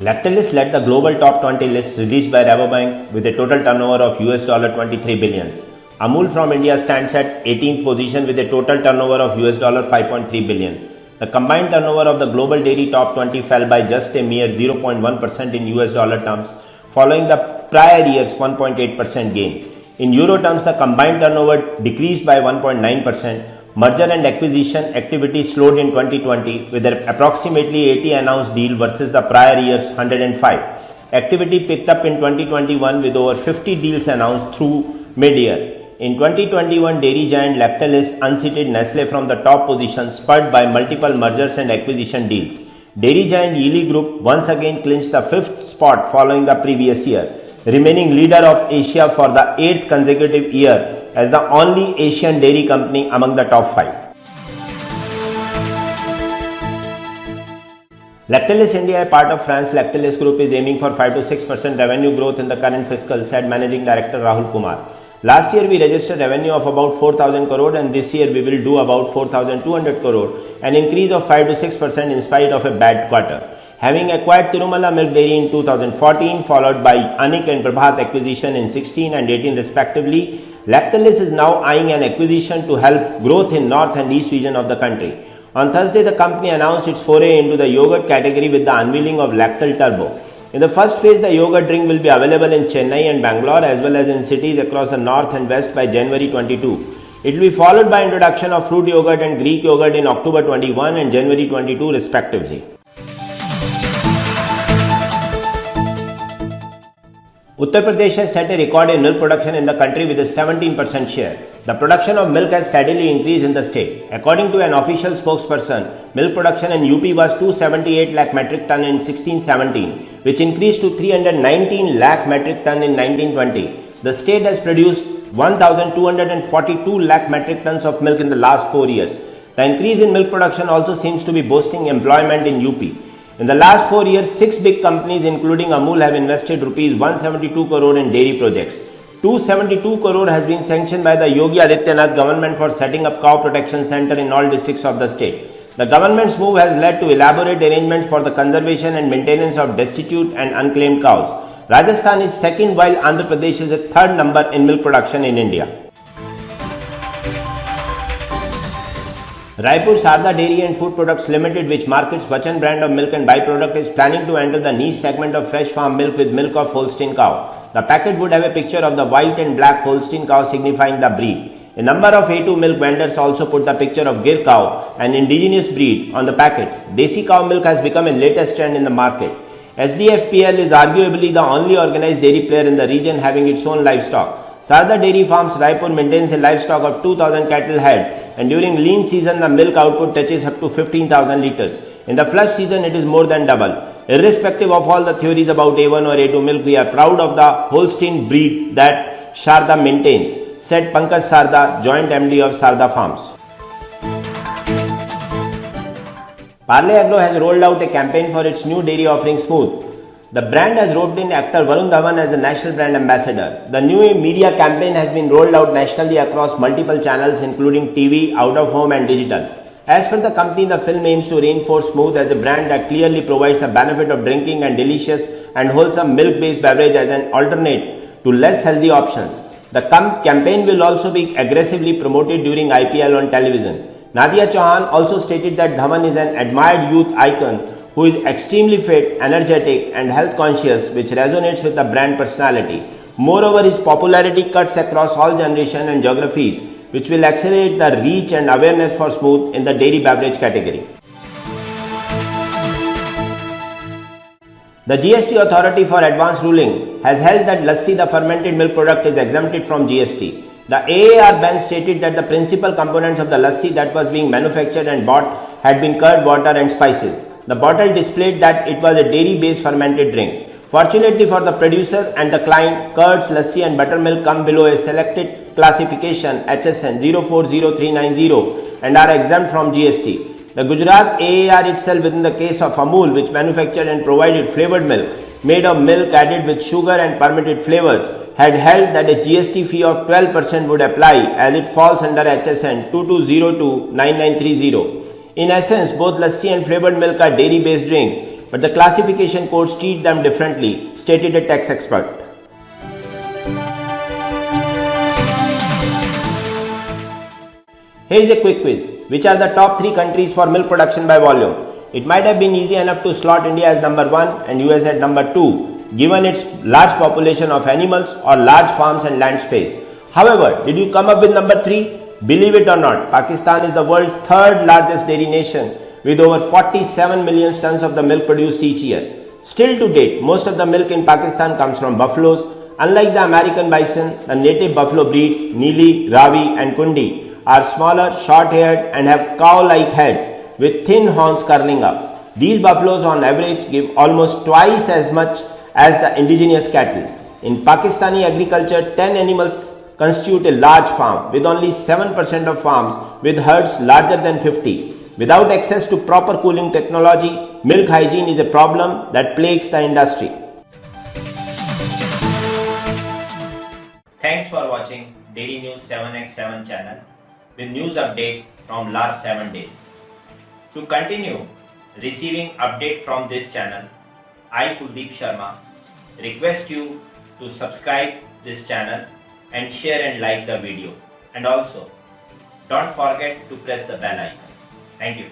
Lactalis led the global top 20 list released by Rabobank with a total turnover of $23 billions. Amul from India stands at 18th position with a total turnover of $5.3 billion. The combined turnover of the global dairy top 20 fell by just a mere 0.1% in US dollar terms, following the prior year's 1.8% gain. In euro terms, the combined turnover decreased by 1.9%. Merger and acquisition activity slowed in 2020 with approximately 80 announced deals versus the prior year's 105. Activity picked up in 2021 with over 50 deals announced through mid-year. In 2021, dairy giant Lactalis unseated Nestle from the top position, spurred by multiple mergers and acquisition deals. Dairy giant Yili Group once again clinched the 5th spot following the previous year, remaining leader of Asia for the 8th consecutive year as the only Asian dairy company among the top 5. Lactalis India, a part of France Lactalis Group, is aiming for 5 to 6% revenue growth in the current fiscal, said Managing Director Rahul Kumar. Last year we registered revenue of about 4,000 crore and this year we will do about 4,200 crore, an increase of 5 to 6% in spite of a bad quarter. Having acquired Tirumala Milk Dairy in 2014, followed by Anik and Prabhat acquisition in 16 and 18 respectively, Lactalis is now eyeing an acquisition to help growth in north and east region of the country. On Thursday, the company announced its foray into the yogurt category with the unveiling of Lactal Turbo. In the first phase, the yogurt drink will be available in Chennai and Bangalore as well as in cities across the north and west by January 22. It will be followed by introduction of fruit yogurt and Greek yogurt in October 21 and January 22 respectively. Uttar Pradesh has set a record in milk production in the country with a 17% share. The production of milk has steadily increased in the state. According to an official spokesperson, milk production in UP was 278 lakh metric ton in 16-17, which increased to 319 lakh metric ton in 19-20. The state has produced 1,242 lakh metric tons of milk in the last 4 years. The increase in milk production also seems to be boosting employment in UP. In the last 4 years, 6 big companies including Amul have invested rupees 172 crore in dairy projects. 272 crore has been sanctioned by the Yogi Adityanath government for setting up cow protection center in all districts of the state. The government's move has led to elaborate arrangements for the conservation and maintenance of destitute and unclaimed cows. Rajasthan is second while Andhra Pradesh is the third number in milk production in India. Raipur Sarda Dairy and Food Products Limited, which markets Vachan brand of milk and byproduct, is planning to enter the niche segment of fresh farm milk with milk of Holstein cow. The packet would have a picture of the white and black Holstein cow signifying the breed. A number of A2 milk vendors also put the picture of Gir cow, an indigenous breed, on the packets. Desi cow milk has become a latest trend in the market. SDFPL is arguably the only organized dairy player in the region having its own livestock. Sarda Dairy Farms Raipur maintains a livestock of 2,000 cattle head, and during lean season the milk output touches up to 15,000 liters. In the flush season it is more than double. Irrespective of all the theories about A1 or A2 milk, we are proud of the Holstein breed that Sarda maintains, said Pankaj Sarda, Joint MD of Sarda Farms. Parle Agro has rolled out a campaign for its new dairy offering Smooth. The brand has roped in actor Varun Dhawan as a national brand ambassador. The new media campaign has been rolled out nationally across multiple channels including TV, out of home and digital. As per the company, the film aims to reinforce Smooth as a brand that clearly provides the benefit of drinking and delicious and wholesome milk-based beverage as an alternate to less healthy options. The campaign will also be aggressively promoted during IPL on television. Nadia Chauhan also stated that Dhawan is an admired youth icon who is extremely fit, energetic and health conscious, which resonates with the brand personality. Moreover, his popularity cuts across all generations and geographies, which will accelerate the reach and awareness for Smooth in the dairy beverage category. The GST Authority for Advanced Ruling has held that lassi, the fermented milk product, is exempted from GST. The AAR bench stated that the principal components of the lassi that was being manufactured and bought had been curd, water and spices. The bottle displayed that it was a dairy-based fermented drink. Fortunately for the producer and the client, curds, lassi and buttermilk come below a selected classification HSN 040390 and are exempt from GST. The Gujarat AAR itself, within the case of Amul, which manufactured and provided flavored milk made of milk added with sugar and permitted flavors, had held that a GST fee of 12% would apply as it falls under HSN 22029930. In essence, both lassi and flavored milk are dairy-based drinks but the classification codes treat them differently, stated a tax expert. Here is a quick quiz. Which are the top 3 countries for milk production by volume? It might have been easy enough to slot India as number 1 and US at number 2, given its large population of animals or large farms and land space. However, did you come up with number 3? Believe it or not, Pakistan is the world's 3rd largest dairy nation with over 47 million tons of the milk produced each year. Still to date, most of the milk in Pakistan comes from buffaloes. Unlike the American bison, the native buffalo breeds Neeli, Ravi and Kundi are smaller, short-haired and have cow-like heads with thin horns curling up. These buffaloes on average give almost twice as much as the indigenous cattle. In Pakistani agriculture, 10 animals constitute a large farm, with only 7% of farms with herds larger than 50. Without access to proper cooling technology, milk hygiene is a problem that plagues the industry. Thanks for watching Dairy News 7x7 channel with news update from last 7 days. To continue receiving update from this channel, I Kuldeep Sharma request you to subscribe this channel and share and like the video, and also don't forget to press the bell icon. Thank you.